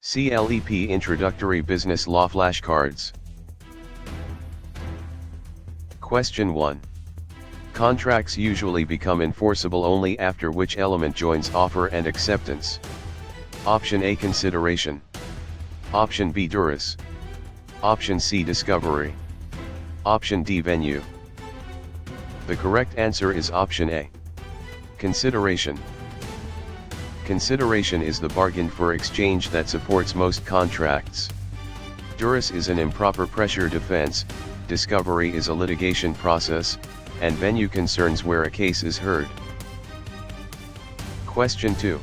CLEP Introductory Business Law Flashcards. Question 1. Contracts usually become enforceable only after which element joins offer and acceptance? Option A, consideration. Option B, duress. Option C, discovery. Option D, venue. The correct answer is option A. Consideration. Consideration is the bargain for exchange that supports most contracts. Duress is an improper pressure defense, discovery is a litigation process, and venue concerns where a case is heard. Question 2.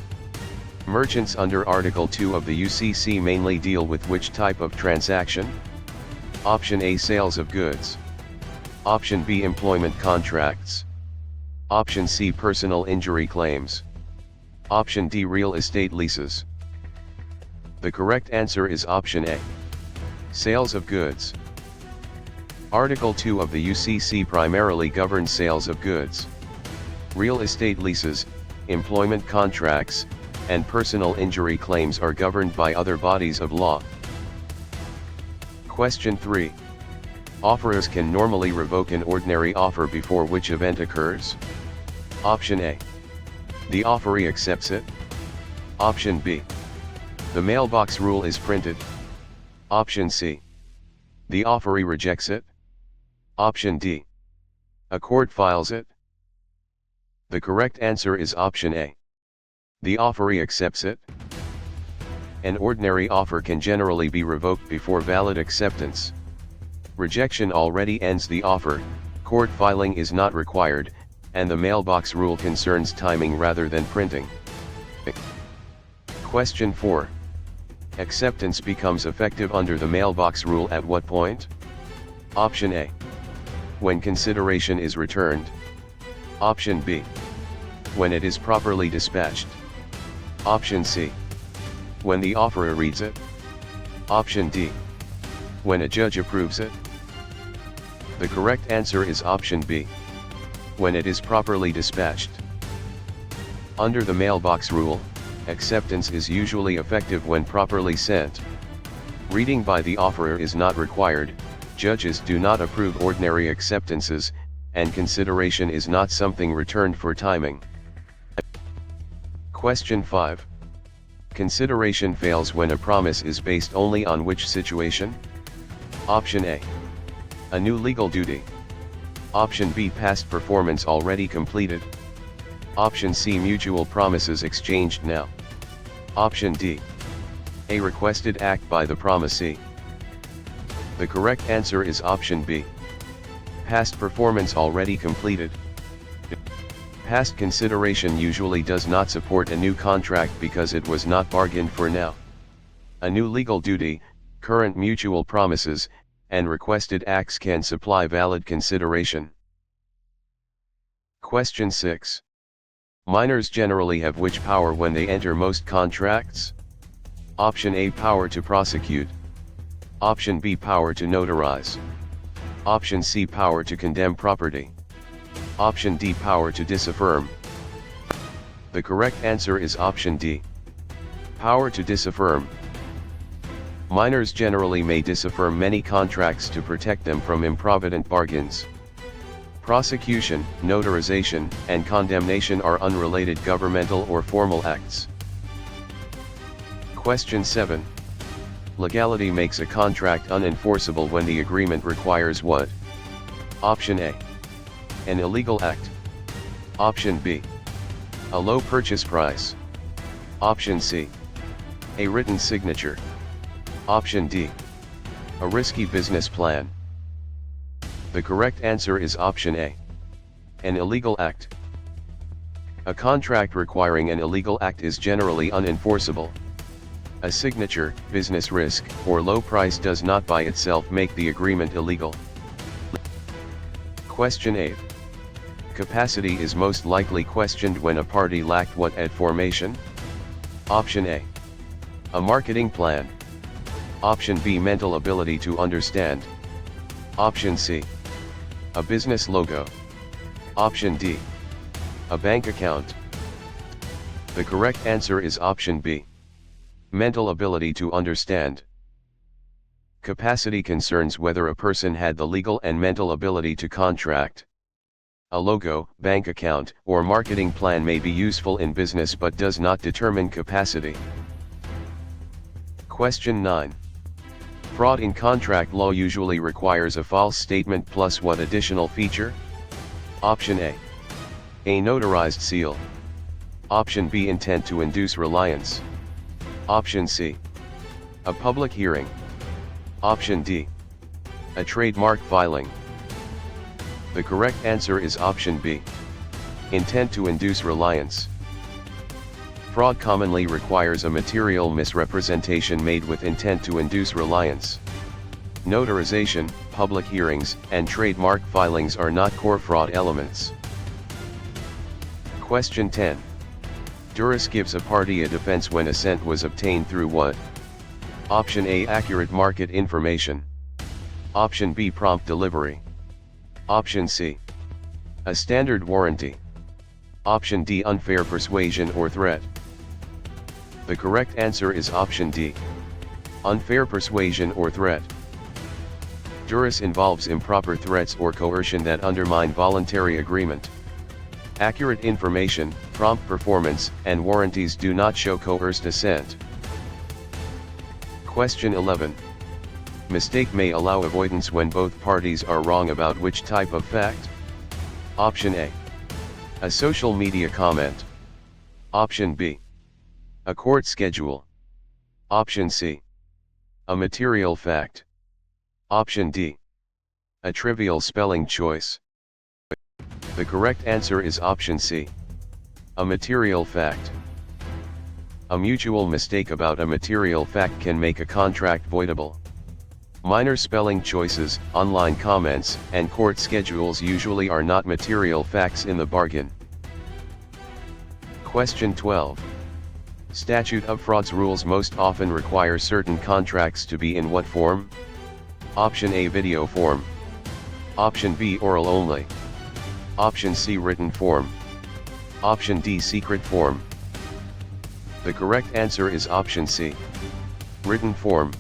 Merchants under Article 2 of the UCC mainly deal with which type of transaction? Option A, sales of goods. Option B, employment contracts. Option C, personal injury claims. Option D, real estate leases. The correct answer is option A. Sales of goods. Article 2 of the UCC primarily governs sales of goods. Real estate leases, employment contracts, and personal injury claims are governed by other bodies of law. Question 3. Offerors can normally revoke an ordinary offer before which event occurs? Option A. The offeree accepts it. Option B. The mailbox rule is printed. Option C. The offeree rejects it. Option D. A court files it. The correct answer is option A. The offeree accepts it. An ordinary offer can generally be revoked before valid acceptance. Rejection already ends the offer, court filing is not required, and the mailbox rule concerns timing rather than printing. Question 4. Acceptance becomes effective under the mailbox rule at what point? Option A. When consideration is returned. Option B. When it is properly dispatched. Option C. When the offerer reads it. Option D. When a judge approves it. The correct answer is option B. When it is properly dispatched. Under the mailbox rule, acceptance is usually effective when properly sent. Reading by the offerer is not required, judges do not approve ordinary acceptances, and consideration is not something returned for timing. Question 5. Consideration fails when a promise is based only on which situation? Option A. A new legal duty. Option B, past performance already completed. Option C, mutual promises exchanged now. Option D. A requested act by the promisee. The correct answer is option B. Past performance already completed. Past consideration usually does not support a new contract because it was not bargained for now. A new legal duty, current mutual promises, and requested acts can supply valid consideration. Question 6. Minors generally have which power when they enter most contracts? Option A, power to prosecute. Option B, power to notarize. Option C, power to condemn property. Option D, power to disaffirm. The correct answer is option D. Power to disaffirm. Minors generally may disaffirm many contracts to protect them from improvident bargains. Prosecution, notarization, and condemnation are unrelated governmental or formal acts. Question 7. Legality makes a contract unenforceable when the agreement requires what? Option A. An illegal act. Option B. A low purchase price. Option C. A written signature. Option D. A risky business plan. The correct answer is option A. An illegal act. A contract requiring an illegal act is generally unenforceable. A signature, business risk, or low price does not by itself make the agreement illegal. Question 8. Capacity is most likely questioned when a party lacked what at formation? Option A. A marketing plan. Option B, mental ability to understand. Option C. A business logo. Option D. A bank account. The correct answer is option B. Mental ability to understand. Capacity concerns whether a person had the legal and mental ability to contract. A logo, bank account, or marketing plan may be useful in business but does not determine capacity. Question 9. Fraud in contract law usually requires a false statement plus what additional feature? Option A. A notarized seal. Option B. Intent to induce reliance. Option C. A public hearing. Option D. A trademark filing. The correct answer is option B. Intent to induce reliance. Fraud commonly requires a material misrepresentation made with intent to induce reliance. Notarization, public hearings, and trademark filings are not core fraud elements. Question 10. Duress gives a party a defense when assent was obtained through what? Option A. Accurate market information. Option B. Prompt delivery. Option C. A standard warranty. Option D. Unfair persuasion or threat. The correct answer is option D. Unfair persuasion or threat. Duress involves improper threats or coercion that undermine voluntary agreement. Accurate information, prompt performance, and warranties do not show coerced assent. Question 11. Mistake may allow avoidance when both parties are wrong about which type of fact? Option A. A social media comment. Option B. A court schedule. Option C. A material fact. Option D. A trivial spelling choice. The correct answer is option C. A material fact. A mutual mistake about a material fact can make a contract voidable. Minor spelling choices, online comments, and court schedules usually are not material facts in the bargain. Question 12. Statute of frauds rules most often require certain contracts to be in what form? Option A. Video form. Option B. Oral only. Option C. Written form. Option D. Secret form. The correct answer is option C. Written form.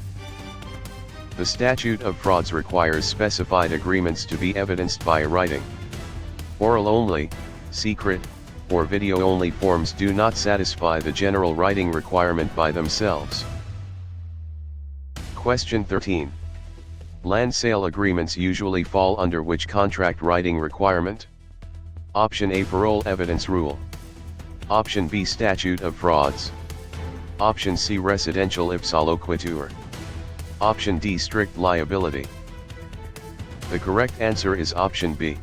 The statute of frauds requires specified agreements to be evidenced by writing. Oral only, secret, or video only forms do not satisfy the general writing requirement by themselves. Question 13. Land sale agreements usually fall under which contract writing requirement? Option A. Parole evidence rule. Option B. Statute of frauds. Option C. Residential ipsa loquitur. Option D. Strict liability. The correct answer is option B.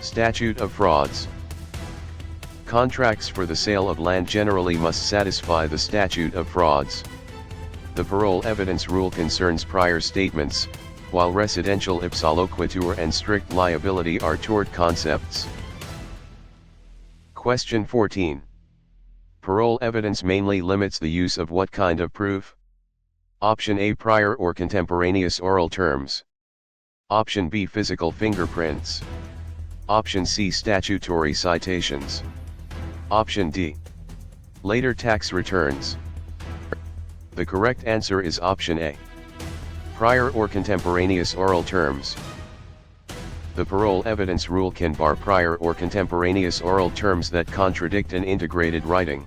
Statute of frauds. Contracts for the sale of land generally must satisfy the statute of frauds. The parole evidence rule concerns prior statements, while residential ipsa loquitur and strict liability are tort concepts. Question 14. Parole evidence mainly limits the use of what kind of proof? Option A. Prior or contemporaneous oral terms. Option B. Physical fingerprints. Option C. Statutory citations. Option D. Later tax returns. The correct answer is option A. Prior or contemporaneous oral terms. The parole evidence rule can bar prior or contemporaneous oral terms that contradict an integrated writing.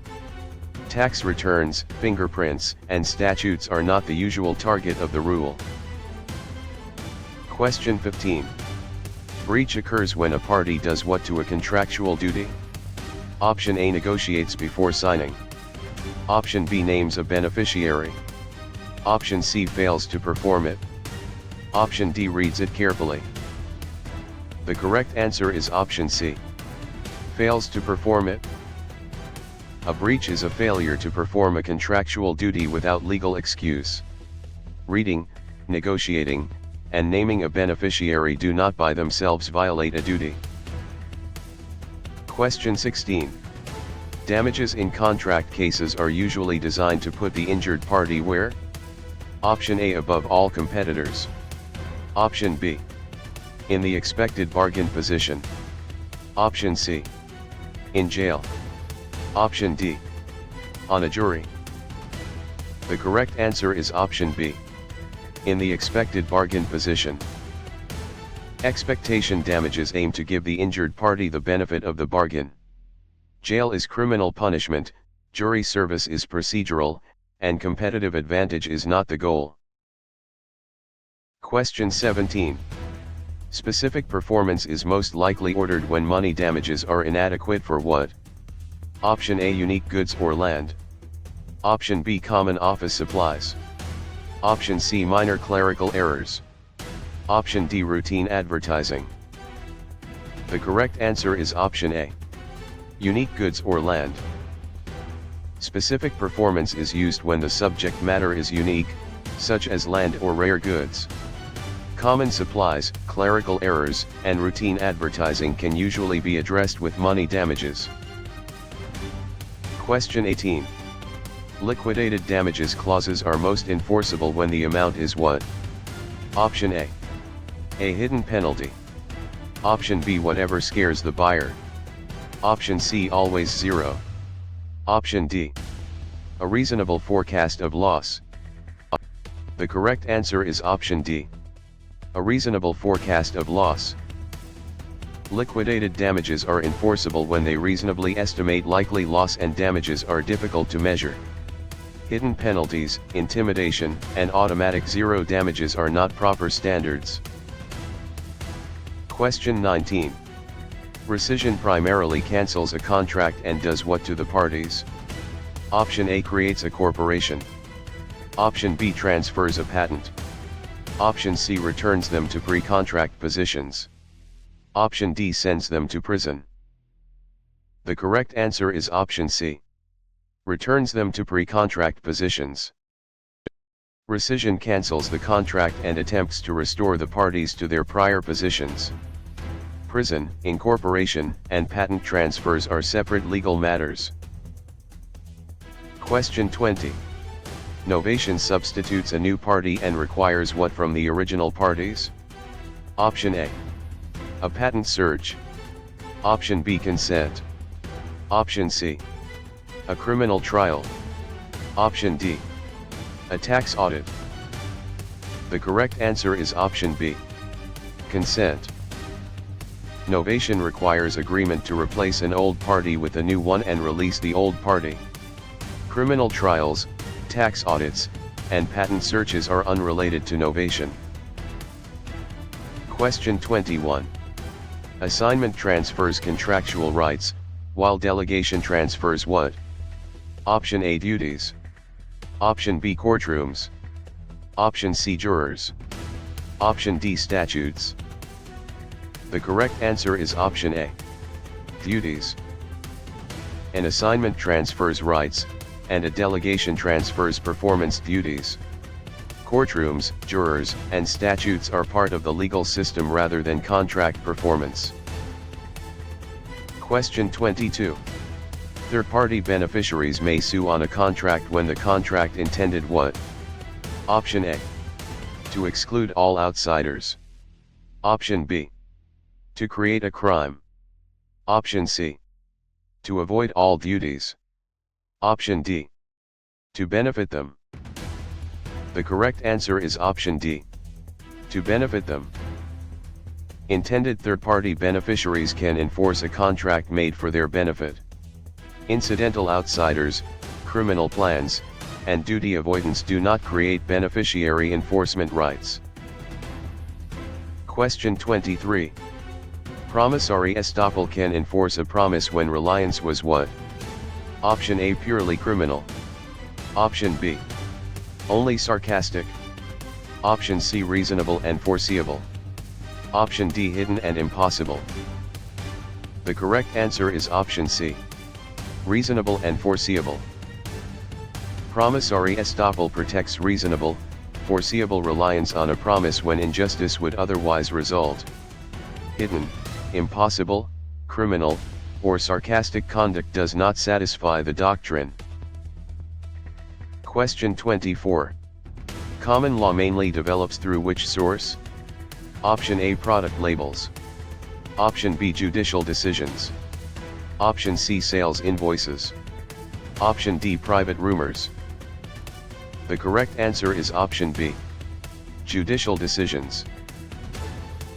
Tax returns, fingerprints, and statutes are not the usual target of the rule. Question 15. Breach occurs when a party does what to a contractual duty? Option A. Negotiates before signing. Option B. Names a beneficiary. Option C. Fails to perform it. Option D. Reads it carefully. The correct answer is option C. Fails to perform it. A breach is a failure to perform a contractual duty without legal excuse. Reading, negotiating, and naming a beneficiary do not by themselves violate a duty. Question 16. Damages in contract cases are usually designed to put the injured party where? Option A. Above all competitors. Option B. In the expected bargain position. Option C. In jail. Option D. On a jury. The correct answer is option B. In the expected bargain position. Expectation damages aim to give the injured party the benefit of the bargain. Jail is criminal punishment, jury service is procedural, and competitive advantage is not the goal. Question 17. Specific performance is most likely ordered when money damages are inadequate for what? Option A, unique goods or land. Option B, common office supplies. Option C, minor clerical errors. Option D, routine advertising. The correct answer is option A. Unique goods or land. Specific performance is used when the subject matter is unique, such as land or rare goods. Common supplies, clerical errors, and routine advertising can usually be addressed with money damages. Question 18. Liquidated damages clauses are most enforceable when the amount is what? Option A. A hidden penalty. Option B, whatever scares the buyer. Option C, always zero. Option D, a reasonable forecast of loss. The correct answer is option D. A reasonable forecast of loss. Liquidated damages are enforceable when they reasonably estimate likely loss and damages are difficult to measure. Hidden penalties, intimidation, and automatic zero damages are not proper standards. Question 19. Rescission primarily cancels a contract and does what to the parties? Option A, creates a corporation. Option B, transfers a patent. Option C, returns them to pre-contract positions. Option D, sends them to prison. The correct answer is option C. Returns them to pre-contract positions. Rescission cancels the contract and attempts to restore the parties to their prior positions. Prison, incorporation, and patent transfers are separate legal matters. Question 20. Novation substitutes a new party and requires what from the original parties? Option A. A patent search. Option B, consent. Option C, a criminal trial. Option D, a tax audit. The correct answer is option B, consent. Novation requires agreement to replace an old party with a new one and release the old party. Criminal trials, tax audits, and patent searches are unrelated to novation. Question 21. Assignment transfers contractual rights, while delegation transfers what? Option A, duties. Option B, courtrooms. Option C, jurors. Option D, statutes. The correct answer is option A, duties. An assignment transfers rights, and a delegation transfers performance duties. Courtrooms, jurors, and statutes are part of the legal system rather than contract performance. Question 22. Third-party beneficiaries may sue on a contract when the contract intended what? Option A, to exclude all outsiders. Option B, to create a crime. Option C, to avoid all duties. Option D, to benefit them. The correct answer is option D, to benefit them. Intended third-party beneficiaries can enforce a contract made for their benefit. Incidental outsiders, criminal plans, and duty avoidance do not create beneficiary enforcement rights. Question 23. Promissory estoppel can enforce a promise when reliance was what? Option A, purely criminal. Option B, only sarcastic. Option C, reasonable and foreseeable. Option D, hidden and impossible. The correct answer is option C, reasonable and foreseeable. Promissory estoppel protects reasonable, foreseeable reliance on a promise when injustice would otherwise result. Hidden, impossible, criminal, or sarcastic conduct does not satisfy the doctrine. Question 24. Common law mainly develops through which source? Option A, product labels. Option B, judicial decisions. Option C, sales invoices. Option D, private rumors. The correct answer is option B. Judicial decisions.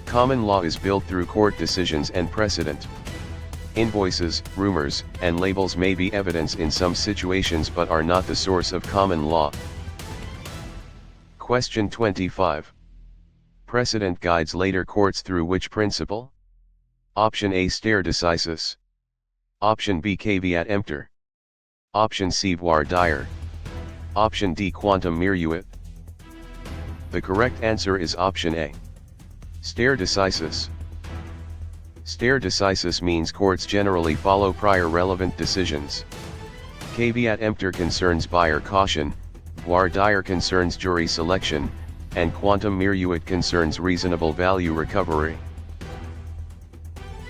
Common law is built through court decisions and precedent. Invoices, rumors, and labels may be evidence in some situations but are not the source of common law. Question 25. Precedent guides later courts through which principle? Option A, stare decisis. Option B, caveat emptor. Option C, voir dire. Option D, quantum meruit. The correct answer is option A. Stare decisis. Stare decisis means courts generally follow prior relevant decisions. Caveat emptor concerns buyer caution, voir dire concerns jury selection, and quantum meruit concerns reasonable value recovery.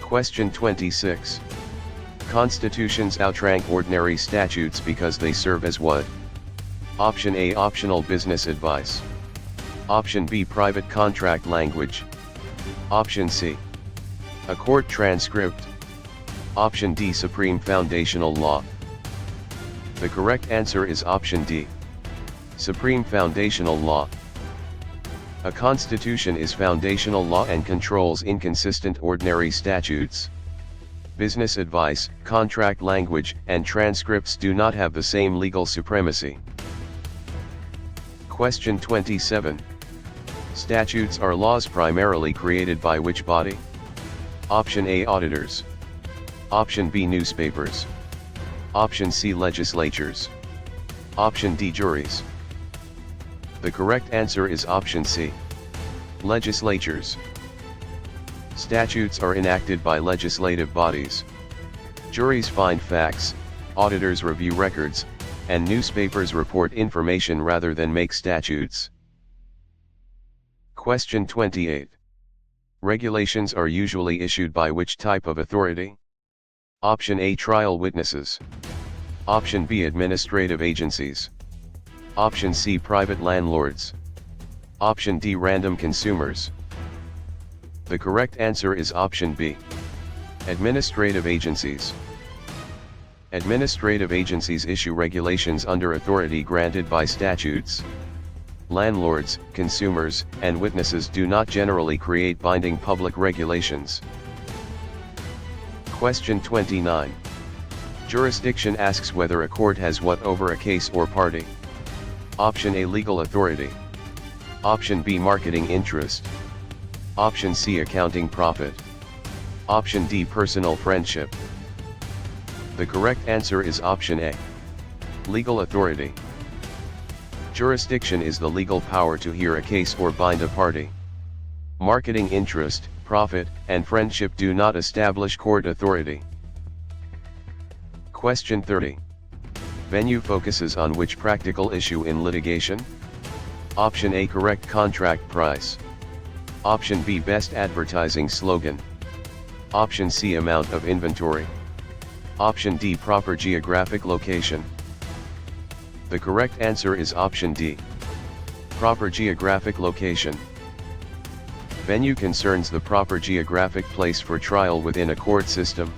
Question 26. Constitutions outrank ordinary statutes because they serve as what? Option A, optional business advice. Option B, private contract language. Option C, a court transcript. Option D, supreme foundational law. The correct answer is option D. Supreme foundational law. A constitution is foundational law and controls inconsistent ordinary statutes. Business advice, contract language, and transcripts do not have the same legal supremacy. Question 27. Statutes are laws primarily created by which body? Option A, auditors. Option B, newspapers. Option C, legislatures. Option D, juries. The correct answer is option C. Legislatures. Statutes are enacted by legislative bodies. Juries find facts, auditors review records, and newspapers report information rather than make statutes. Question 28. Regulations are usually issued by which type of authority? Option A, trial witnesses. Option B, administrative agencies. Option C, private landlords. Option D, random consumers. The correct answer is option B. Administrative agencies. Administrative agencies issue regulations under authority granted by statutes. Landlords, consumers, and witnesses do not generally create binding public regulations. Question 29. Jurisdiction asks whether a court has what over a case or party? Option A, legal authority. Option B, marketing interest. Option C, accounting profit. Option D, personal friendship. The correct answer is option A. Legal authority. Jurisdiction is the legal power to hear a case or bind a party. Marketing interest, profit, and friendship do not establish court authority. Question 30. Venue focuses on which practical issue in litigation? Option A, correct contract price. Option B, best advertising slogan. Option C, amount of inventory. Option D, proper geographic location. The correct answer is option D. Proper geographic location. Venue concerns the proper geographic place for trial within a court system.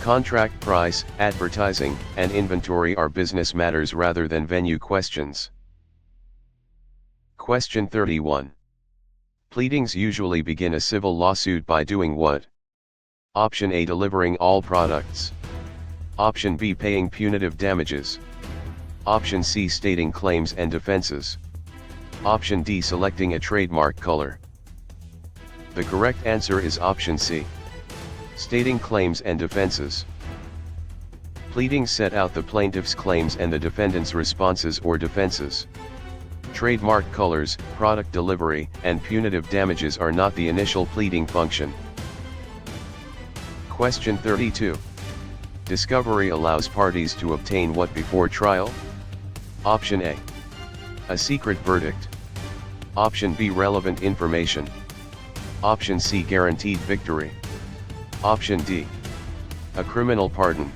Contract price, advertising, and inventory are business matters rather than venue questions. Question 31. Pleadings usually begin a civil lawsuit by doing what? Option A, delivering all products. Option B, paying punitive damages. Option C, stating claims and defenses. Option D, selecting a trademark color. The correct answer is option C. Stating claims and defenses. Pleadings set out the plaintiff's claims and the defendant's responses or defenses. Trademark colors, product delivery, and punitive damages are not the initial pleading function. Question 32. Discovery allows parties to obtain what before trial? Option A, a secret verdict. Option B, relevant information. Option C, guaranteed victory. Option D, a criminal pardon.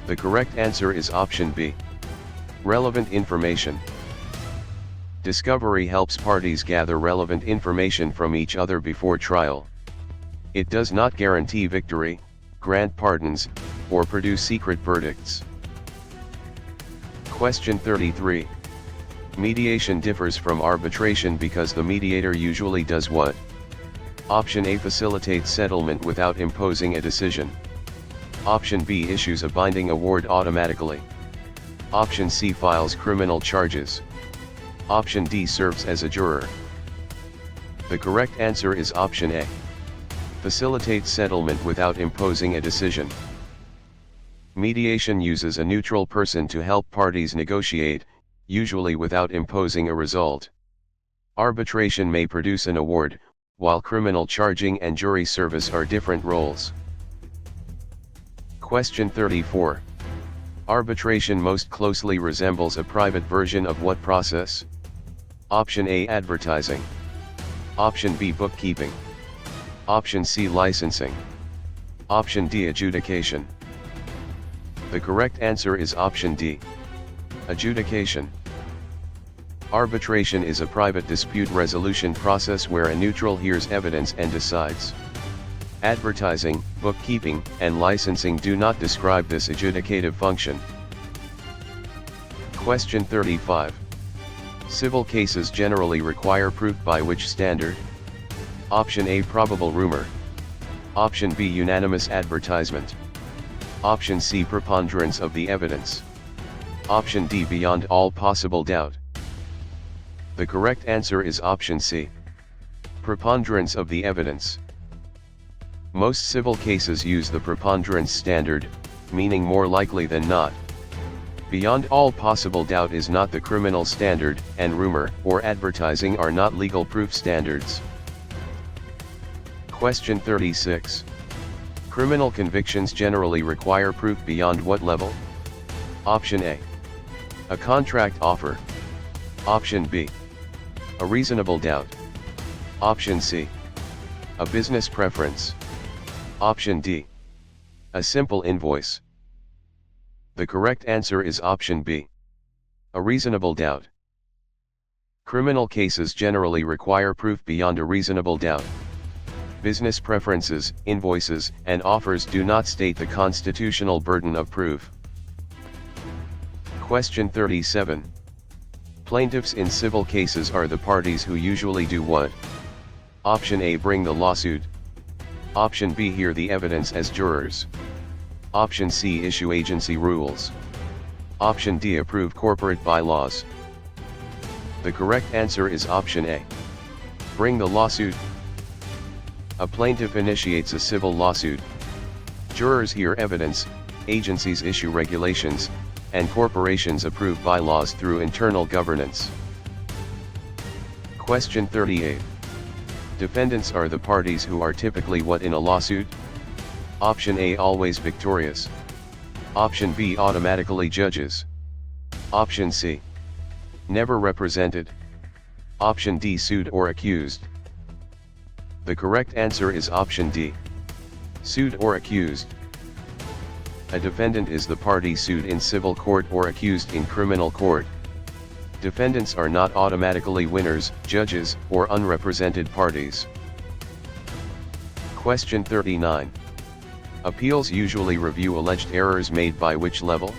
The correct answer is option B, relevant information. Discovery helps parties gather relevant information from each other before trial. It does not guarantee victory, grant pardons, or produce secret verdicts. Question 33. Mediation differs from arbitration because the mediator usually does what? Option A, facilitates settlement without imposing a decision. Option B, issues a binding award automatically. Option C, files criminal charges. Option D, serves as a juror. The correct answer is option A. Facilitates settlement without imposing a decision. Mediation uses a neutral person to help parties negotiate, usually without imposing a result. Arbitration may produce an award, while criminal charging and jury service are different roles. Question 34. Arbitration most closely resembles a private version of what process? Option A, advertising. Option B, bookkeeping. Option C, licensing. Option D, adjudication. The correct answer is option D. Adjudication. Arbitration is a private dispute resolution process where a neutral hears evidence and decides. Advertising, bookkeeping, and licensing do not describe this adjudicative function. Question 35. Civil cases generally require proof by which standard? Option A, probable rumor. Option B, unanimous advertisement. Option C, preponderance of the evidence. Option D, beyond all possible doubt. The correct answer is option C. Preponderance of the evidence. Most civil cases use the preponderance standard, meaning more likely than not. Beyond all possible doubt is not the criminal standard, and rumor or advertising are not legal proof standards. Question 36. Criminal convictions generally require proof beyond what level? Option A. A contract offer. Option B. A reasonable doubt. Option C. A business preference. Option D. A simple invoice. The correct answer is option B. A reasonable doubt. Criminal cases generally require proof beyond a reasonable doubt. Business preferences, invoices, and offers do not state the constitutional burden of proof. Question 37. Plaintiffs in civil cases are the parties who usually do what? Option A, bring the lawsuit. Option B, hear the evidence as jurors. Option C, issue agency rules. Option D, approve corporate bylaws. The correct answer is option A. Bring the lawsuit. A plaintiff initiates a civil lawsuit. Jurors hear evidence, agencies issue regulations, and corporations approve bylaws through internal governance. Question 38. Defendants are the parties who are typically what in a lawsuit? Option A, always victorious. Option B, automatically judges. Option C, never represented. Option D, sued or accused. The correct answer is option D. Sued or accused. A defendant is the party sued in civil court or accused in criminal court. Defendants are not automatically winners, judges, or unrepresented parties. Question 39. Appeals usually review alleged errors made by which level?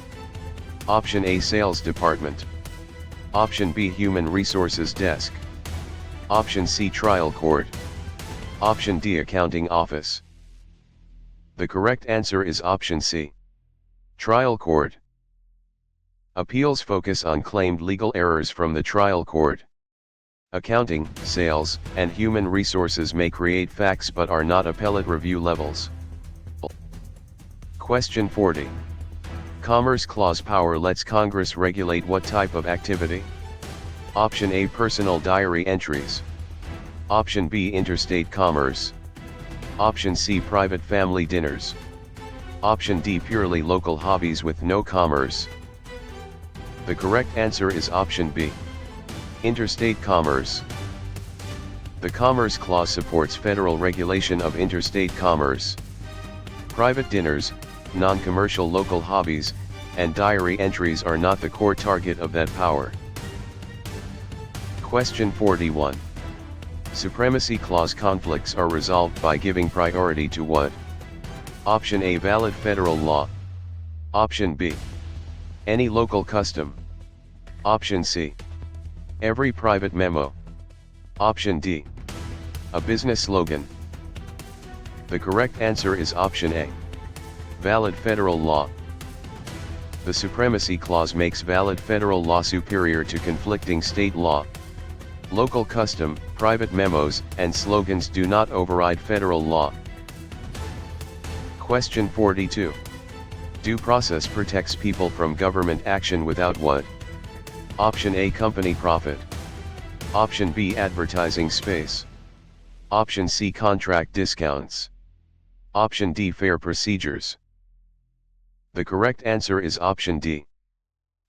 Option A, Sales Department. Option B, Human Resources Desk. Option C, Trial Court. Option D, Accounting Office. The correct answer is option C. Trial Court. Appeals focus on claimed legal errors from the trial court. Accounting, sales, and human resources may create facts but are not appellate review levels. Question 40. Commerce Clause power lets Congress regulate what type of activity? Option A, personal diary entries. Option B, interstate commerce. Option C, private family dinners. Option D, purely local hobbies with no commerce. The correct answer is option B. Interstate commerce. The Commerce Clause supports federal regulation of interstate commerce. Private dinners, non-commercial local hobbies, and diary entries are not the core target of that power. Question 41. Supremacy Clause conflicts are resolved by giving priority to what? Option A, valid federal law. Option B, any local custom. Option C, Every private memo. Option D. A business slogan. The correct answer is option A. Valid federal law. The Supremacy Clause makes valid federal law superior to conflicting state law. Local custom, private memos, and slogans do not override federal law. Question 42. Due process protects people from government action without what? Option A. Company profit. Option B. Advertising space. Option C. Contract discounts. Option D. Fair procedures. The correct answer is option D.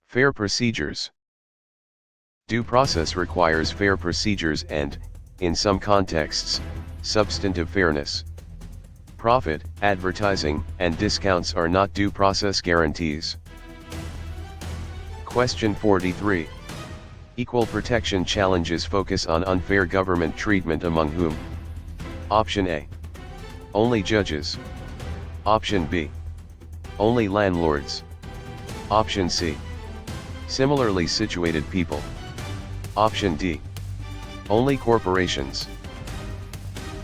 Fair procedures. Due process requires fair procedures and, in some contexts, substantive fairness. Profit, advertising, and discounts are not due process guarantees. Question 43. Equal protection challenges focus on unfair government treatment among whom? Option A. Only judges. Option B. Only landlords. Option C. Similarly situated people. Option D. Only corporations.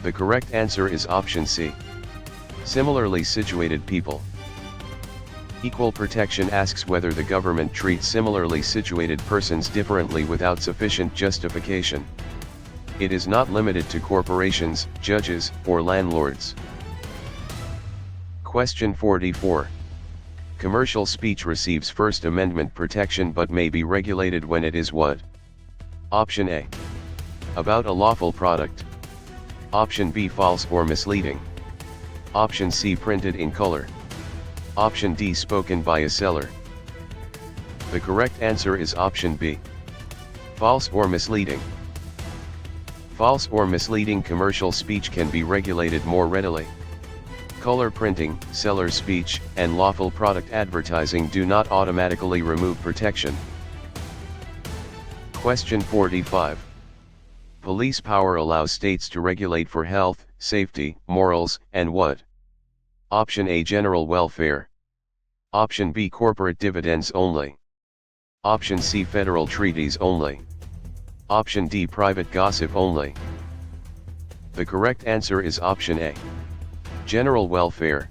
The correct answer is option C. Similarly situated people. Equal protection asks whether the government treats similarly situated persons differently without sufficient justification. It is not limited to corporations, judges, or landlords. Question 44. Commercial speech receives First Amendment protection but may be regulated when it is what? Option A. About a lawful product. Option B. False or misleading. Option C. Printed in color. Option D. Spoken by a seller. The correct answer is option B. False or misleading. False or misleading commercial speech can be regulated more readily. Color printing, seller speech, and lawful product advertising do not automatically remove protection. Question 45. Police power allows states to regulate for health, safety, morals, and what? Option A. General welfare. Option B. Corporate dividends only. Option C. Federal treaties only. Option D. Private gossip only. The correct answer is option A. General welfare.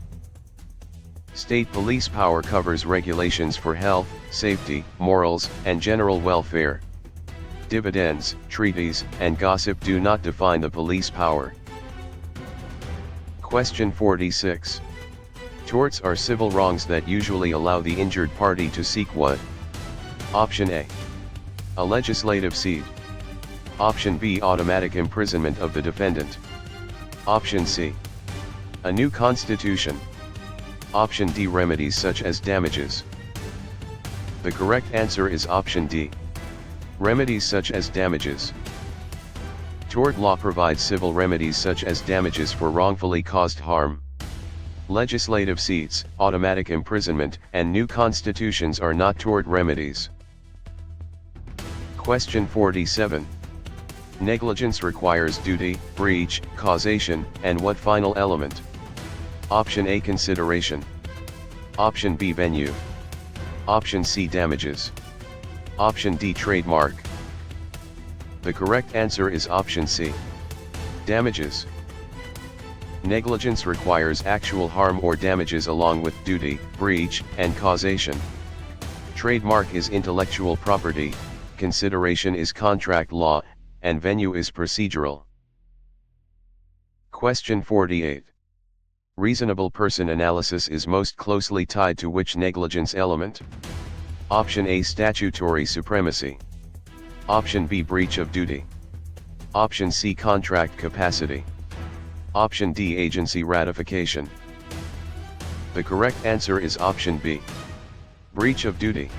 State police power covers regulations for health, safety, morals, and general welfare. Dividends, treaties, and gossip do not define the police power. Question 46. Torts are civil wrongs that usually allow the injured party to seek what? Option A. A legislative seat. Option B. Automatic imprisonment of the defendant. Option C. A new constitution. Option D. Remedies such as damages. The correct answer is option D. Remedies such as damages. Tort law provides civil remedies such as damages for wrongfully caused harm. Legislative seats, automatic imprisonment, and new constitutions are not tort remedies. Question 47. Negligence requires duty, breach, causation, and what final element? Option A. Consideration. Option B. Venue. Option C. Damages. Option D. Trademark. The correct answer is option C. Damages. Negligence requires actual harm or damages along with duty, breach, and causation. Trademark is intellectual property, consideration is contract law, and venue is procedural. Question 48. Reasonable person analysis is most closely tied to which negligence element? Option A. Statutory supremacy. Option B. Breach of duty. Option C. Contract capacity. Option D. Agency ratification. The correct answer is option B. Breach of duty.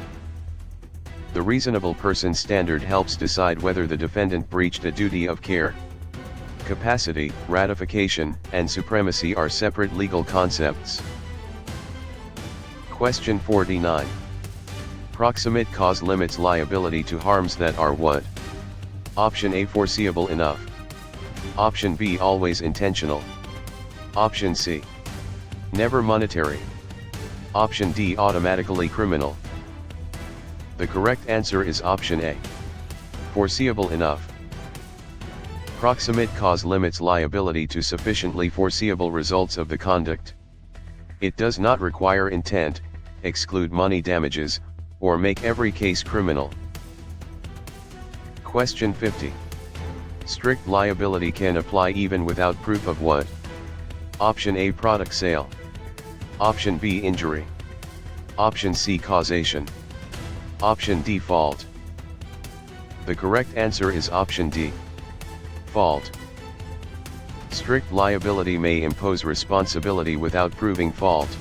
The reasonable person standard helps decide whether the defendant breached a duty of care. Capacity, ratification, and supremacy are separate legal concepts. Question 49. Proximate cause limits liability to harms that are what? Option A. Foreseeable enough. Option B. Always intentional. Option C. Never monetary. Option D. Automatically criminal. The correct answer is option A. Foreseeable enough. Proximate cause limits liability to sufficiently foreseeable results of the conduct. It does not require intent, exclude money damages, or make every case criminal. Question 50. Strict liability can apply even without proof of what? Option A, product sale. Option B, injury. Option C, causation. Option D, fault. The correct answer is option D, fault. Strict liability may impose responsibility without proving fault.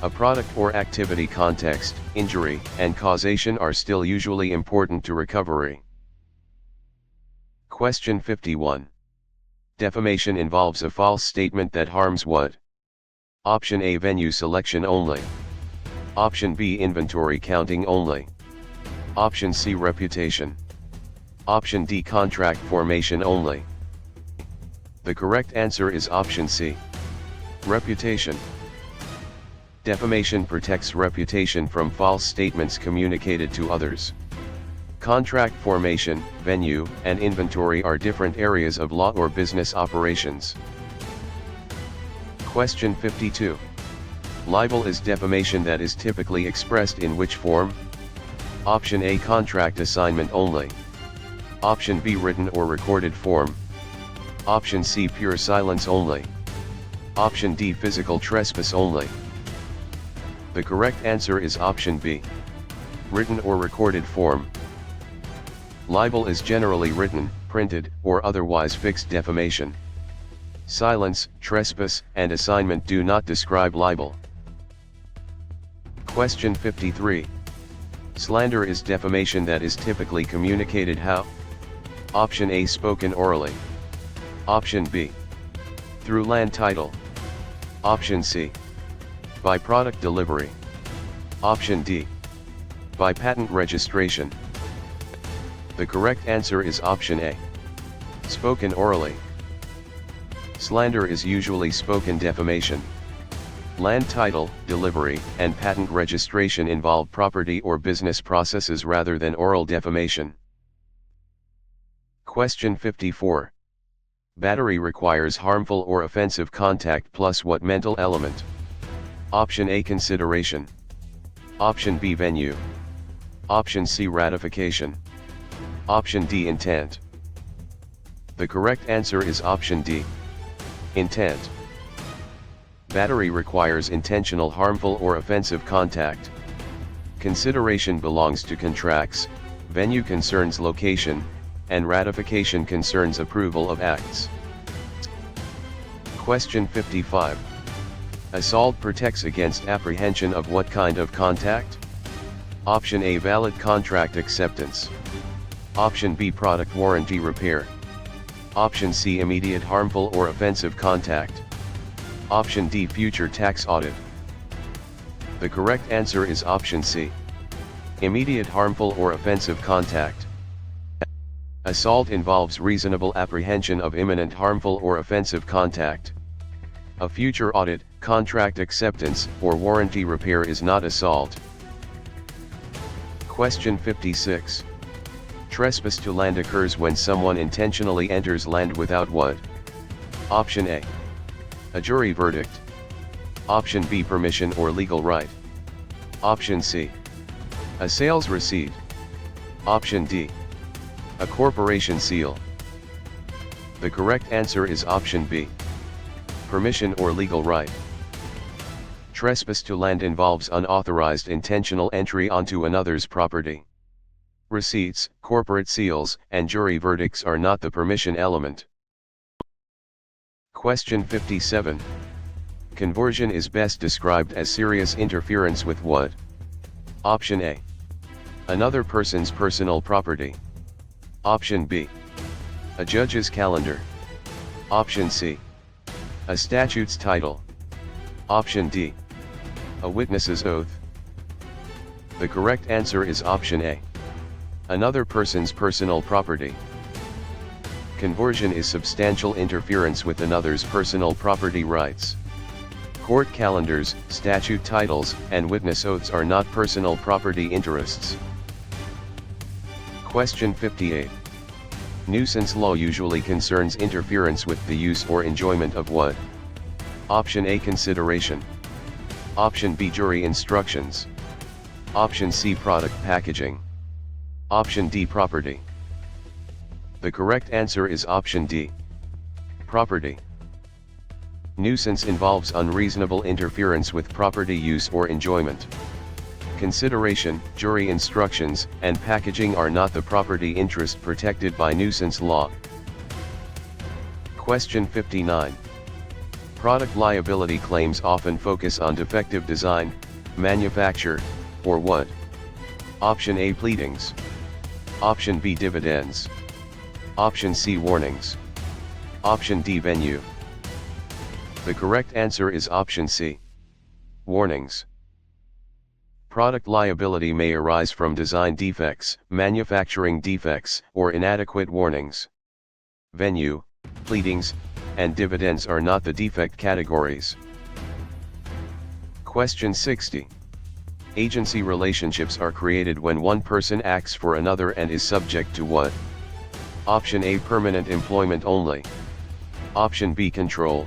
A product or activity context, injury, and causation are still usually important to recovery. Question 51. Defamation involves a false statement that harms what? Option A, venue selection only. Option B, inventory counting only. Option C, reputation. Option D, contract formation only. The correct answer is option C, reputation. Defamation protects reputation from false statements communicated to others. Contract formation, venue, and inventory are different areas of law or business operations. Question 52. Libel is defamation that is typically expressed in which form? Option A, contract assignment only. Option B, written or recorded form. Option C, pure silence only. Option D, physical trespass only. The correct answer is option B, written or recorded form. Libel is generally written, printed, or otherwise fixed defamation. Silence, trespass, and assignment do not describe libel. Question 53. Slander is defamation that is typically communicated how? Option A, spoken orally. Option B, through land title. Option C, by product delivery. Option D, by patent registration. The correct answer is option A, spoken orally. Slander is usually spoken defamation. Land title, delivery, and patent registration involve property or business processes rather than oral defamation. Question 54. Battery requires harmful or offensive contact plus what mental element? Option A, consideration. Option B, venue. Option C, ratification. Option D, intent. The correct answer is option D, intent. Battery requires intentional harmful or offensive contact. Consideration belongs to contracts, venue concerns location, and ratification concerns approval of acts. Question 55. Assault protects against apprehension of what kind of contact? Option A, valid contract acceptance. Option B, product warranty repair. Option C, immediate harmful or offensive contact. Option D, future tax audit. The correct answer is option C, immediate harmful or offensive contact. Assault involves reasonable apprehension of imminent harmful or offensive contact. A future audit, contract acceptance, or warranty repair is not assault. Question 56. Trespass to land occurs when someone intentionally enters land without what? Option A, a jury verdict. Option B, permission or legal right. Option C, a sales receipt. Option D, a corporation seal. The correct answer is option B, permission or legal right. Trespass to land involves unauthorized intentional entry onto another's property. Receipts, corporate seals, and jury verdicts are not the permission element. Question 57. Conversion is best described as serious interference with what? Option A, another person's personal property. Option B, a judge's calendar. Option C, a statute's title. Option D, a witness's oath. The correct answer is option A, another person's personal property. Conversion is substantial interference with another's personal property rights. Court calendars, statute titles, and witness oaths are not personal property interests. Question 58. Nuisance law usually concerns interference with the use or enjoyment of what? Option A, consideration. Option B, jury instructions. Option C, product packaging. Option D, property. The correct answer is option D, property. Nuisance involves unreasonable interference with property use or enjoyment. Consideration, jury instructions, and packaging are not the property interest protected by nuisance law. Question 59. Product liability claims often focus on defective design, manufacture, or what? Option A, pleadings. Option B, dividends. Option C, warnings. Option D, venue. The correct answer is option C, warnings. Product liability may arise from design defects, manufacturing defects, or inadequate warnings. Venue, pleadings, and dividends are not the defect categories. Question 60. Agency relationships are created when one person acts for another and is subject to what? Option A, permanent employment only. Option B, control.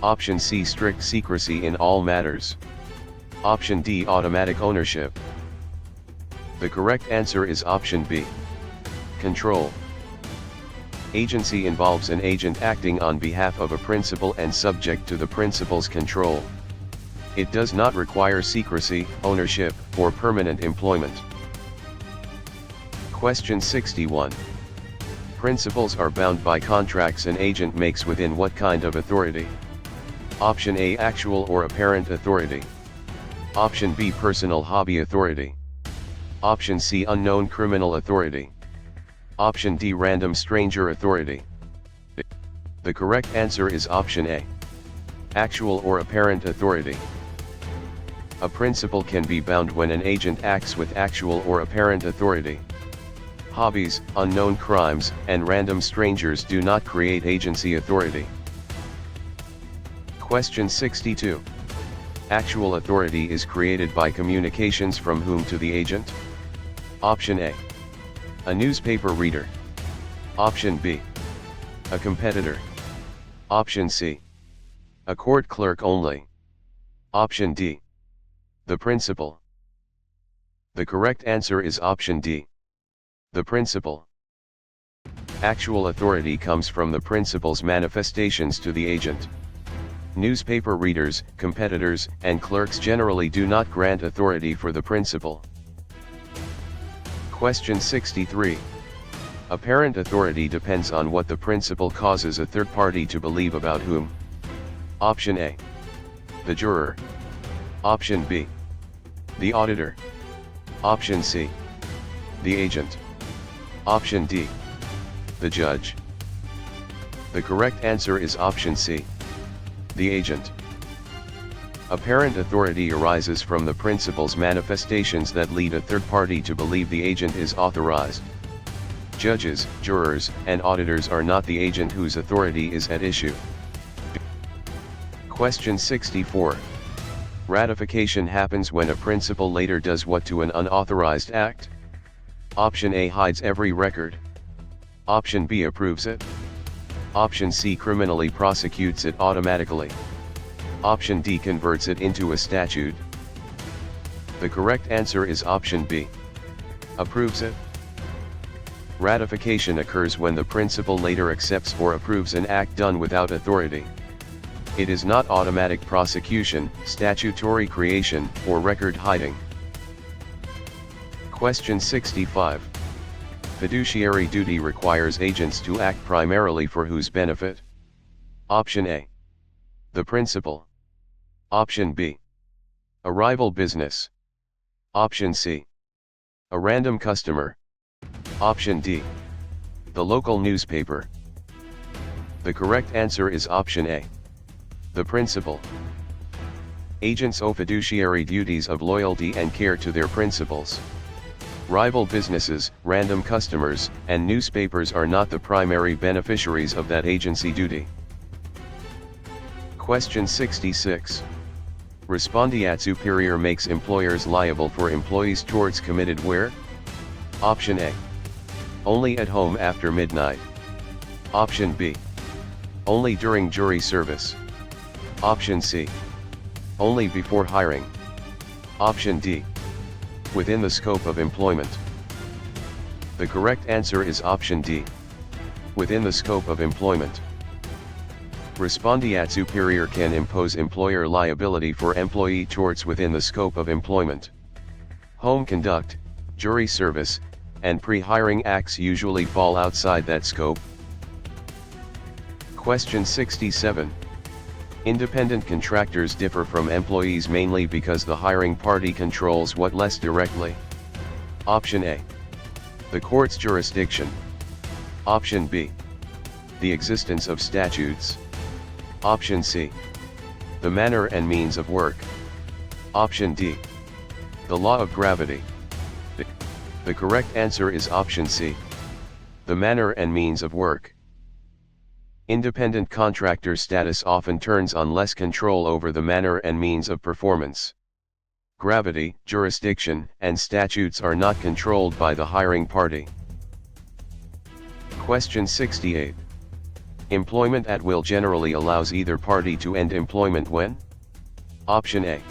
Option C, strict secrecy in all matters. Option D, automatic ownership. The correct answer is option B, control. Agency involves an agent acting on behalf of a principal and subject to the principal's control. It does not require secrecy, ownership, or permanent employment. Question 61. Principals are bound by contracts an agent makes within what kind of authority? Option A, actual or apparent authority. Option B, personal hobby authority. Option C, unknown criminal authority. Option D, random stranger authority. The correct answer is option A, actual or apparent authority. A principal can be bound when an agent acts with actual or apparent authority. Hobbies, unknown crimes, and random strangers do not create agency authority. Question 62. Actual authority is created by communications from whom to the agent? Option A, a newspaper reader. Option B, a competitor. Option C, a court clerk only. Option D, the principal. The correct answer is option D, the principal. Actual authority comes from the principal's manifestations to the agent. Newspaper readers, competitors, and clerks generally do not grant authority for the principal. Question 63. Apparent authority depends on what the principal causes a third party to believe about whom? Option A, the juror. Option B, the auditor. Option C, the agent. Option D, the judge. The correct answer is option C, the agent. Apparent authority arises from the principal's manifestations that lead a third party to believe the agent is authorized. Judges, jurors, and auditors are not the agent whose authority is at issue. Question 64. Ratification happens when a principal later does what to an unauthorized act? Option A, hides every record. Option B, approves it. Option C, criminally prosecutes it automatically. Option D, converts it into a statute. The correct answer is option B, approves it. Ratification occurs when the principal later accepts or approves an act done without authority. It is not automatic prosecution, statutory creation, or record hiding. Question 65. Fiduciary duty requires agents to act primarily for whose benefit? Option A, the principal. Option B, a rival business. Option C, a random customer. Option D, the local newspaper. The correct answer is option A, the principal. Agents owe fiduciary duties of loyalty and care to their principals. Rival businesses, random customers, and newspapers are not the primary beneficiaries of that agency duty. Question 66. Respondeat superior makes employers liable for employees' torts committed where? Option A, only at home after midnight. Option B, only during jury service. Option C, only before hiring. Option D, within the scope of employment. The correct answer is option D, within the scope of employment. Respondeat superior can impose employer liability for employee torts within the scope of employment. Home conduct, jury service, and pre-hiring acts usually fall outside that scope. Question 67. Independent contractors differ from employees mainly because the hiring party controls what less directly? Option A, the court's jurisdiction. Option B, the existence of statutes. Option C, the manner and means of work. Option D, the law of gravity. The correct answer is option C, the manner and means of work. Independent contractor status often turns on less control over the manner and means of performance. Gravity, jurisdiction, and statutes are not controlled by the hiring party. Question 68. Employment at will generally allows either party to end employment when? Option A,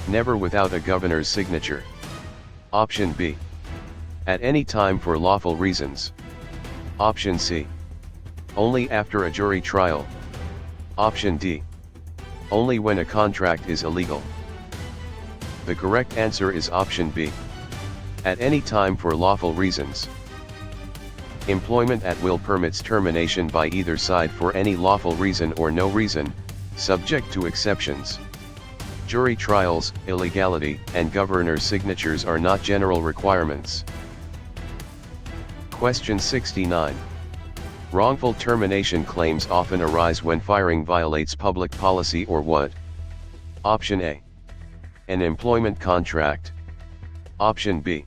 never without a governor's signature. Option B, at any time for lawful reasons. Option C, only after a jury trial. Option D, only when a contract is illegal. The correct answer is option B, at any time for lawful reasons. Employment at will permits termination by either side for any lawful reason or no reason, subject to exceptions. Jury trials, illegality, and governor's signatures are not general requirements. Question 69. Wrongful termination claims often arise when firing violates public policy or what? Option A, an employment contract. Option B,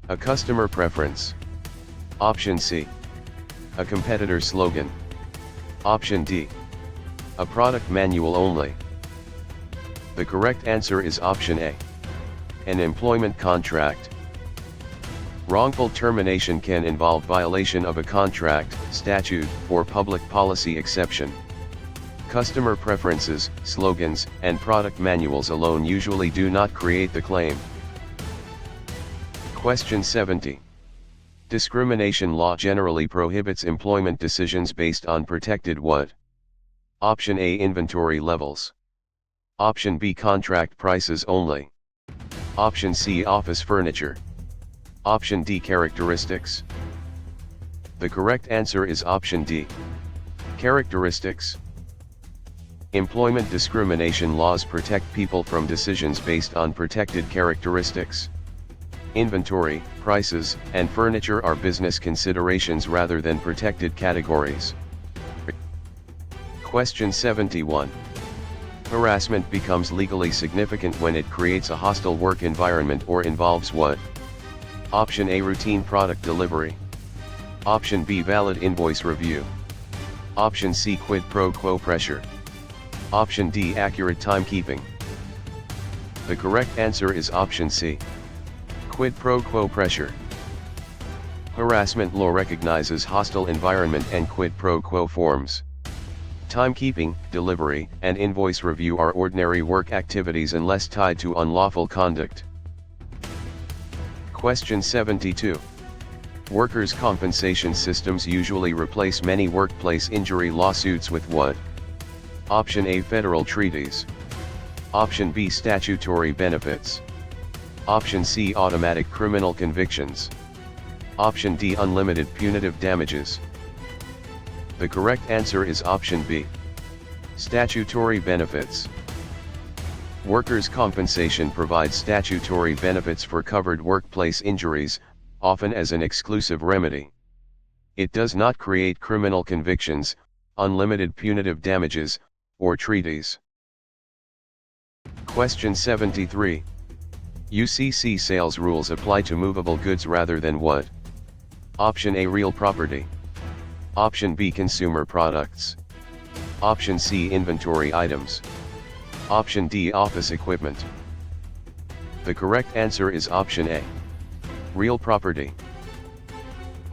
a customer preference. Option C, a competitor slogan. Option D, a product manual only. The correct answer is option A, an employment contract. Wrongful termination can involve violation of a contract, statute, or public policy exception. Customer preferences, slogans, and product manuals alone usually do not create the claim. Question 70. Discrimination law generally prohibits employment decisions based on protected what? Option A, inventory levels. Option B, contract prices only. Option C, office furniture. Option D, characteristics. The correct answer is option D, characteristics. Employment discrimination laws protect people from decisions based on protected characteristics. Inventory, prices, and furniture are business considerations rather than protected categories. Question 71. Harassment becomes legally significant when it creates a hostile work environment or involves what? Option A, routine product delivery. Option B, valid invoice review. Option C, quid pro quo pressure. Option D, accurate timekeeping. The correct answer is option C, quid pro quo pressure. Harassment law recognizes hostile environment and quid pro quo forms. Timekeeping, delivery, and invoice review are ordinary work activities unless tied to unlawful conduct. Question 72. Workers' compensation systems usually replace many workplace injury lawsuits with what? Option A, federal treaties. Option B, statutory benefits. Option C, automatic criminal convictions. Option D, unlimited punitive damages. The correct answer is option B, statutory benefits. Workers' compensation provides statutory benefits for covered workplace injuries, often as an exclusive remedy. It does not create criminal convictions, unlimited punitive damages, or treaties. Question 73. UCC sales rules apply to movable goods rather than what? Option A, real property. Option B, consumer products. Option C, inventory items. Option D, office equipment. The correct answer is option A, real property.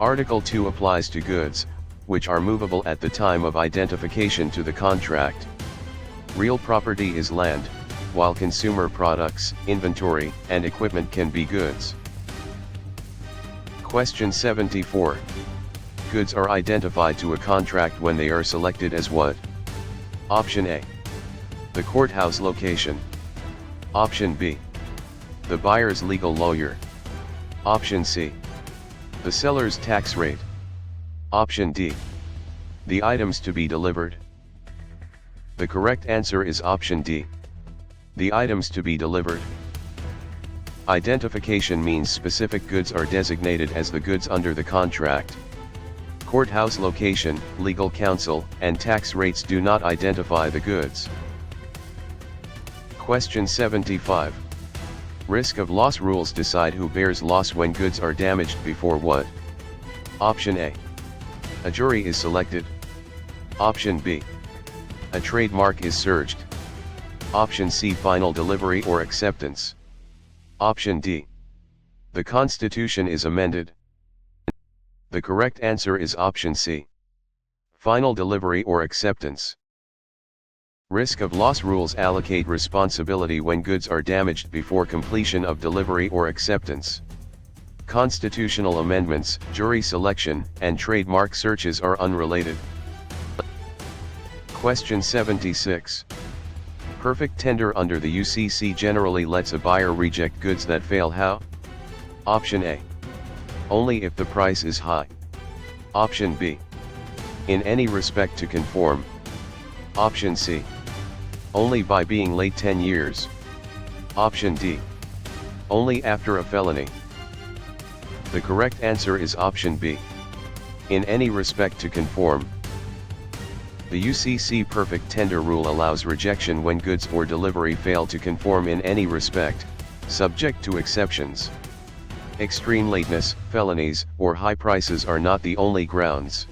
Article 2 applies to goods, which are movable at the time of identification to the contract. Real property is land, while consumer products, inventory, and equipment can be goods. Question 74. Goods are identified to a contract when they are selected as what? Option A. The courthouse location. Option B. The buyer's legal lawyer. Option C. The seller's tax rate. Option D. The items to be delivered. The correct answer is option D. The items to be delivered. Identification means specific goods are designated as the goods under the contract. Courthouse location, legal counsel, and tax rates do not identify the goods. Question 75. Risk of loss rules decide who bears loss when goods are damaged before what? Option A. A jury is selected. Option B. A trademark is searched. Option C. Final delivery or acceptance. Option D. The Constitution is amended. The correct answer is option C. Final delivery or acceptance. Risk of loss rules allocate responsibility when goods are damaged before completion of delivery or acceptance. Constitutional amendments, jury selection, and trademark searches are unrelated. Question 76. Perfect tender under the UCC generally lets a buyer reject goods that fail how? Option A. Only if the price is high. Option B. In any respect to conform. Option C. Only by being late 10 years. Option D. Only after a felony. The correct answer is option B. In any respect to conform. The UCC perfect tender rule allows rejection when goods or delivery fail to conform in any respect, subject to exceptions. Extreme lateness, felonies, or high prices are not the only grounds.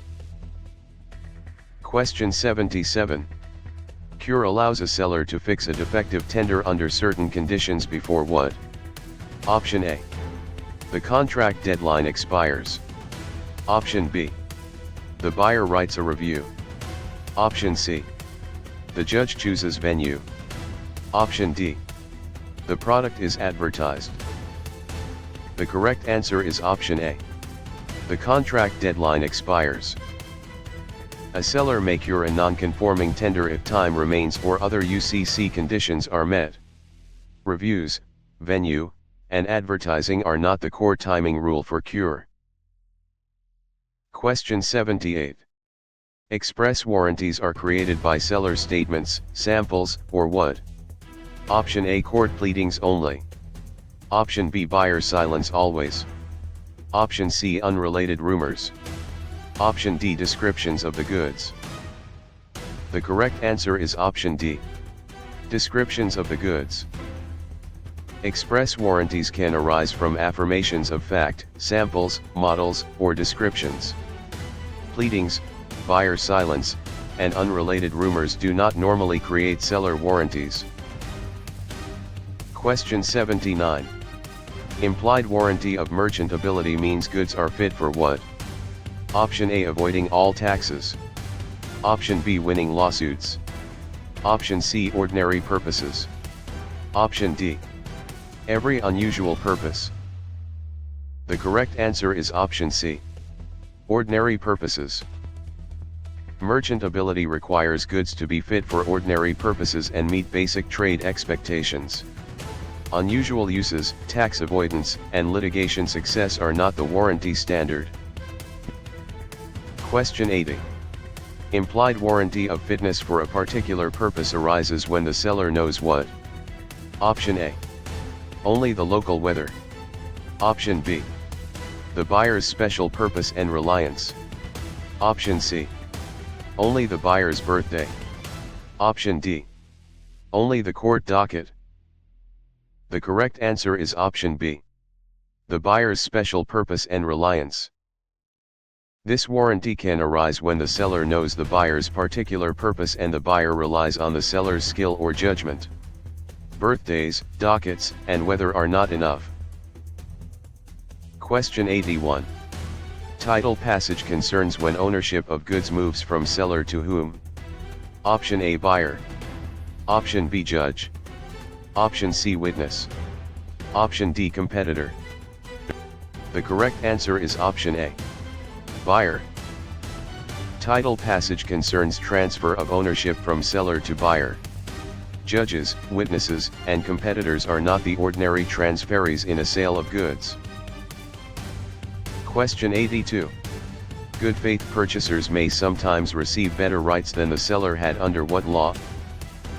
Question 77. Cure allows a seller to fix a defective tender under certain conditions before what? Option A. The contract deadline expires. Option B. The buyer writes a review. Option C. The judge chooses venue. Option D. The product is advertised. The correct answer is option A. The contract deadline expires. A seller may cure a non-conforming tender if time remains or other UCC conditions are met. Reviews, venue, and advertising are not the core timing rule for cure. Question 78. Express warranties are created by seller statements, samples, or what? Option A. Court pleadings only. Option B. Buyer silence always. Option C. Unrelated rumors. Option D. Descriptions of the goods. The correct answer is option D. Descriptions of the goods. Express warranties can arise from affirmations of fact, samples, models, or descriptions. Pleadings, buyer silence, and unrelated rumors do not normally create seller warranties. Question 79. Implied warranty of merchantability means goods are fit for what? Option A. Avoiding all taxes. Option B. Winning lawsuits. Option C. Ordinary purposes. Option D. Every unusual purpose. The correct answer is option C. Ordinary purposes. Merchantability requires goods to be fit for ordinary purposes and meet basic trade expectations. Unusual uses, tax avoidance, and litigation success are not the warranty standard. Question 80. Implied warranty of fitness for a particular purpose arises when the seller knows what? Option A. Only the local weather. Option B. The buyer's special purpose and reliance. Option C. Only the buyer's birthday. Option D. Only the court docket. The correct answer is option B. The buyer's special purpose and reliance. This warranty can arise when the seller knows the buyer's particular purpose and the buyer relies on the seller's skill or judgment. Birthdays, dockets, and weather are not enough. Question 81. Title passage concerns when ownership of goods moves from seller to whom? Option A, buyer. Option B, judge. Option C, witness. Option D, competitor. The correct answer is option A, buyer. Title passage concerns transfer of ownership from seller to buyer. Judges, witnesses, and competitors are not the ordinary transferees in a sale of goods. Question 82. Good faith purchasers may sometimes receive better rights than the seller had under what law?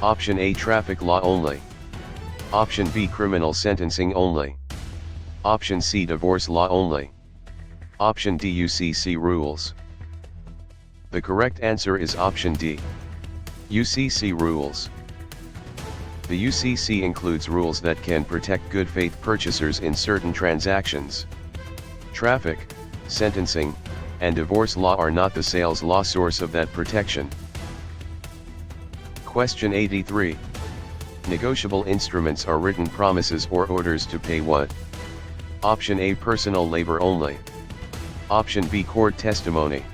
Option A, traffic law only. Option B, criminal sentencing only. Option C, divorce law only. Option D, UCC rules. The correct answer is option D, UCC rules. The UCC includes rules that can protect good faith purchasers in certain transactions. Traffic, sentencing, and divorce law are not the sales law source of that protection. Question 83. Negotiable instruments are written promises or orders to pay what? Option A, personal labor only. Option B, court testimony.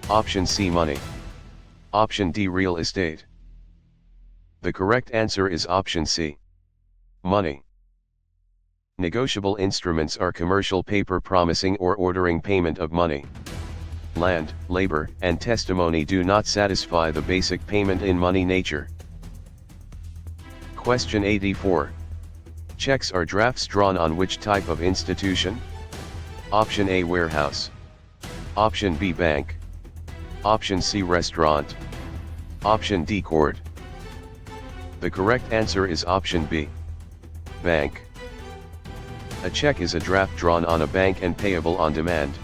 Option C, money. Option D, real estate. The correct answer is option C, money. Negotiable instruments are commercial paper promising or ordering payment of money. Land, labor, and testimony do not satisfy the basic payment in money nature. Question 84. Checks are drafts drawn on which type of institution? Option A, warehouse. Option B, bank. Option C, restaurant. Option D, court. The correct answer is option B, bank. A check is a draft drawn on a bank and payable on demand.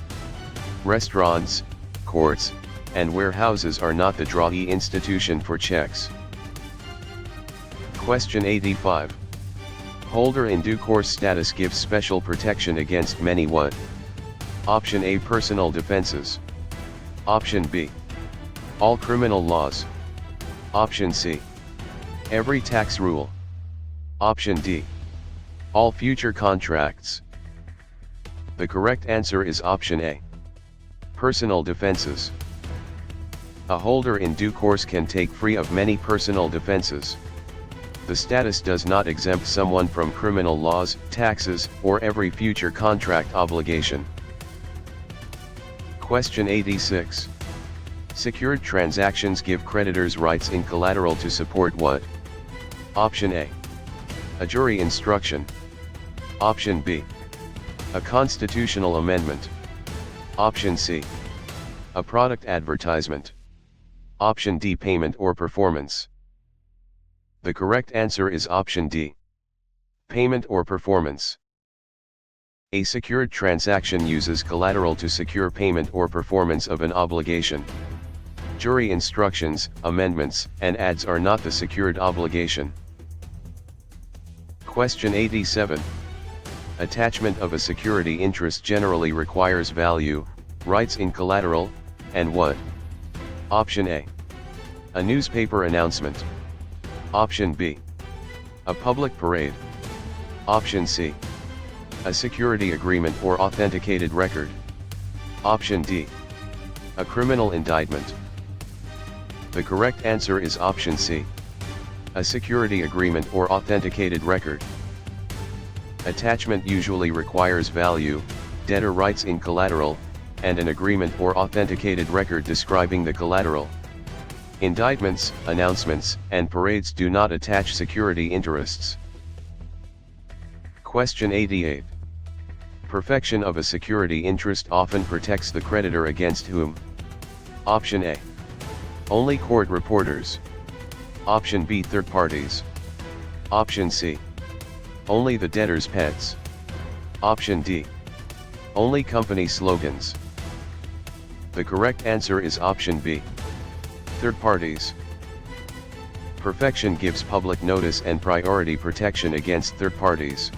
Restaurants, courts, and warehouses are not the drawee institution for checks. Question 85. Holder in due course status gives special protection against many what? Option A, personal defenses. Option B, all criminal laws. Option C, every tax rule. Option D, all future contracts. The correct answer is option A, personal defenses. A holder in due course can take free of many personal defenses. The status does not exempt someone from criminal laws, taxes, or every future contract obligation. Question 86. Secured transactions give creditors rights in collateral to support what? Option A, a jury instruction. Option B, a constitutional amendment. Option C, a product advertisement. Option D, payment or performance. The correct answer is option D, payment or performance. A secured transaction uses collateral to secure payment or performance of an obligation. Jury instructions, amendments, and ads are not the secured obligation. Question 87. Attachment of a security interest generally requires value, rights in collateral, and what? Option A, a newspaper announcement. Option B, a public parade. Option C, a security agreement or authenticated record. Option D, a criminal indictment. The correct answer is option C, a security agreement or authenticated record. Attachment usually requires value, debtor rights in collateral, and an agreement or authenticated record describing the collateral. Indictments, announcements, and parades do not attach security interests. Question 88. Perfection of a security interest often protects the creditor against whom? Option A, only court reporters. Option B, third parties. Option C, only the debtor's pets. Option D, only company slogans. The correct answer is option B, third parties. Perfection gives public notice and priority protection against third parties.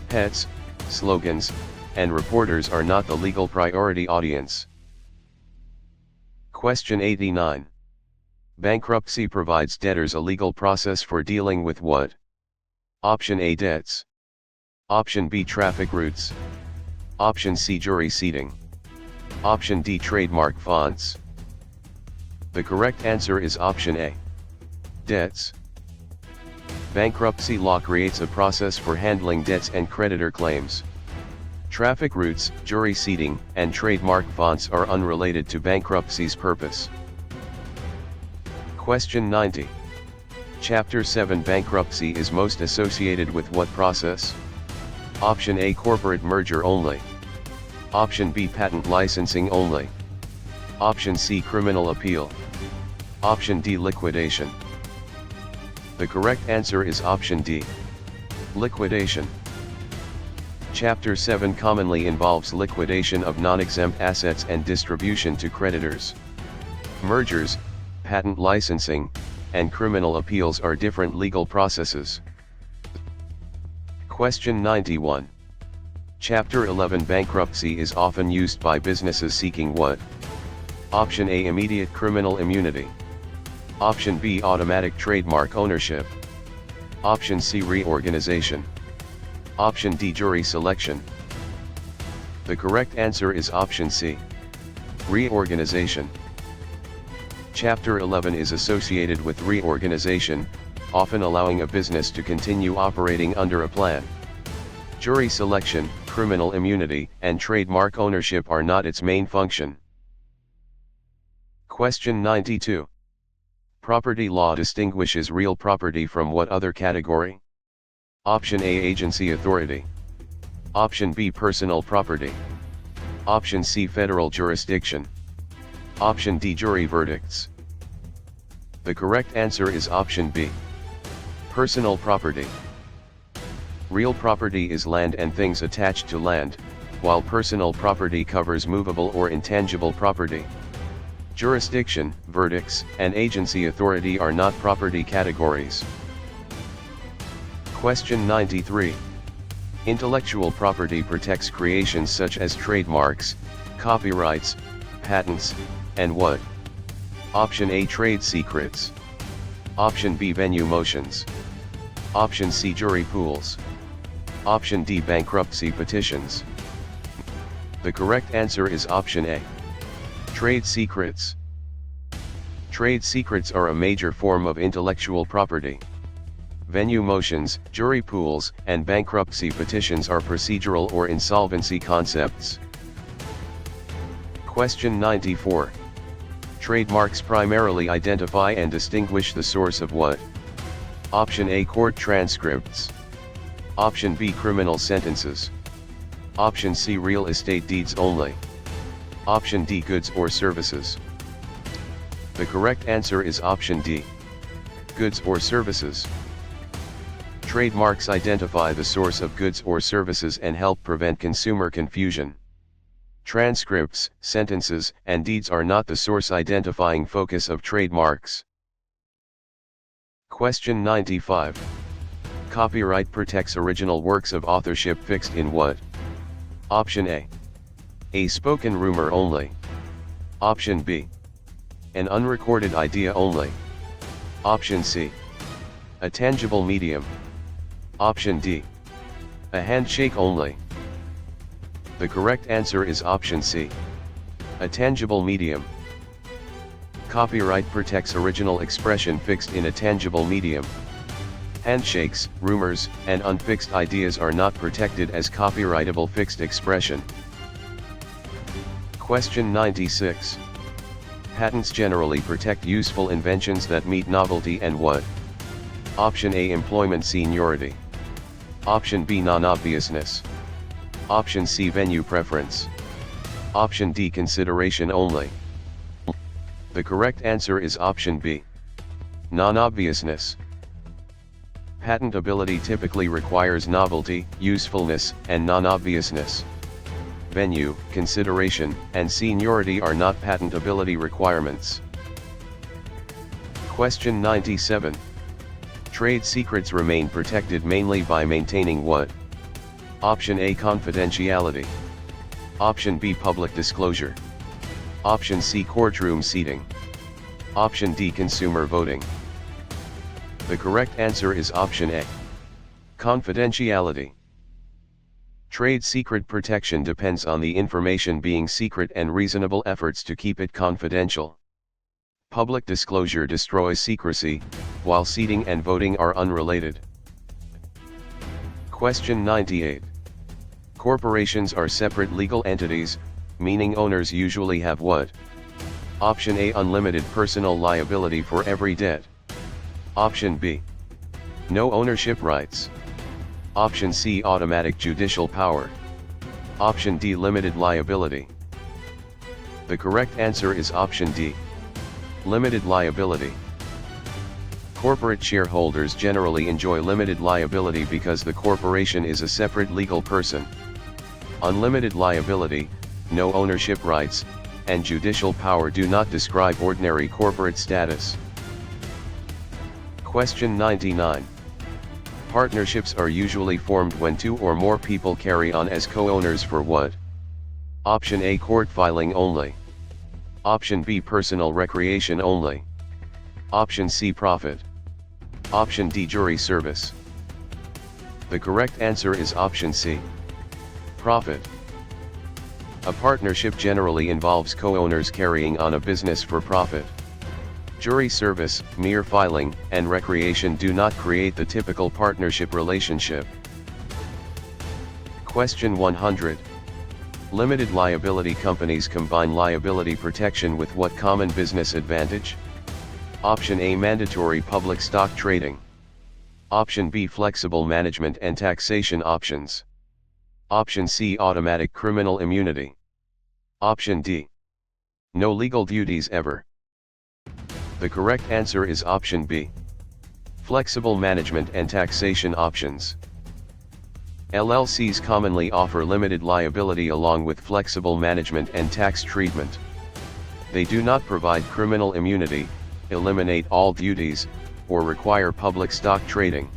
Pets, slogans, and reporters are not the legal priority audience. Question 89. Bankruptcy provides debtors a legal process for dealing with what? Option A, debts. Option B, traffic routes. Option C, jury seating. Option D. Trademark fonts. The correct answer is option A. Debts. Bankruptcy law creates a process for handling debts and creditor claims. Traffic routes, jury seating, and trademark fonts are unrelated to bankruptcy's purpose. Question 90. Chapter 7 bankruptcy is most associated with what process? Option A. Corporate merger only. Option B. Patent licensing only. Option C. Criminal appeal. Option D. Liquidation. The correct answer is option D. Liquidation. Chapter 7 commonly involves liquidation of non-exempt assets and distribution to creditors. Mergers, patent licensing, and criminal appeals are different legal processes. Question 91. Chapter 11 bankruptcy is often used by businesses seeking what? Option A. Immediate criminal immunity. Option B. Automatic trademark ownership. Option C. Reorganization. Option D. Jury selection. The correct answer is option C. Reorganization. Chapter 11 is associated with reorganization, often allowing a business to continue operating under a plan. Jury selection, criminal immunity, and trademark ownership are not its main function. Question 92. Property law distinguishes real property from what other category? Option A. Agency authority. Option B. Personal property. Option C. Federal jurisdiction. Option D. Jury verdicts. The correct answer is option B. Personal property. Real property is land and things attached to land, while personal property covers movable or intangible property. Jurisdiction, verdicts, and agency authority are not property categories. Question 93. Intellectual property protects creations such as trademarks, copyrights, patents, and what? Option A. Trade secrets. Option B. Venue motions. Option C. Jury pools. Option D. Bankruptcy petitions. The correct answer is option A. Trade secrets. Trade secrets are a major form of intellectual property. Venue motions, jury pools, and bankruptcy petitions are procedural or insolvency concepts. Question 94. Trademarks primarily identify and distinguish the source of what? Option A. Court transcripts. Option B. Criminal sentences. Option C. Real estate deeds only. Option D. Goods or services. The correct answer is option D. Goods or services. Trademarks identify the source of goods or services and help prevent consumer confusion. Transcripts, sentences, and deeds are not the source identifying focus of trademarks. Question 95. Copyright protects original works of authorship fixed in what? Option A. A spoken rumor only. Option B. An unrecorded idea only. Option C. A tangible medium. Option D. A handshake only. The correct answer is option C. A tangible medium. Copyright protects original expression fixed in a tangible medium. Handshakes, rumors, and unfixed ideas are not protected as copyrightable fixed expression. Question 96. Patents generally protect useful inventions that meet novelty and what? Option A. Employment seniority. Option B. Non-obviousness. Option C. Venue preference. Option D. Consideration only. The correct answer is option B. Non-obviousness. Patentability typically requires novelty, usefulness, and non-obviousness. Venue, consideration, and seniority are not patentability requirements. Question 97. Trade secrets remain protected mainly by maintaining what? Option A. Confidentiality. Option B. Public disclosure. Option C. Courtroom seating. Option D. Consumer voting. The correct answer is option A. Confidentiality. Trade secret protection depends on the information being secret and reasonable efforts to keep it confidential. Public disclosure destroys secrecy, while seating and voting are unrelated. Question 98. Corporations are separate legal entities, meaning owners usually have what? Option A, unlimited personal liability for every debt. Option B, no ownership rights. Option C, automatic judicial power. Option D, limited liability. The correct answer is option D, limited liability. Corporate shareholders generally enjoy limited liability because the corporation is a separate legal person. Unlimited liability, no ownership rights, and judicial power do not describe ordinary corporate status. Question 99. Partnerships are usually formed when two or more people carry on as co-owners for what? Option A, court filing only. Option B, personal recreation only. Option C, profit. Option D, jury service. The correct answer is option C, profit. A partnership generally involves co-owners carrying on a business for profit. Jury service, mere filing, and recreation do not create the typical partnership relationship. Question 100. Limited liability companies combine liability protection with what common business advantage? Option A, mandatory public stock trading. Option B, flexible management and taxation options. Option C, automatic criminal immunity. Option D, no legal duties ever. The correct answer is option B, flexible management and taxation options. LLCs commonly offer limited liability along with flexible management and tax treatment. They do not provide criminal immunity, eliminate all duties, or require public stock trading.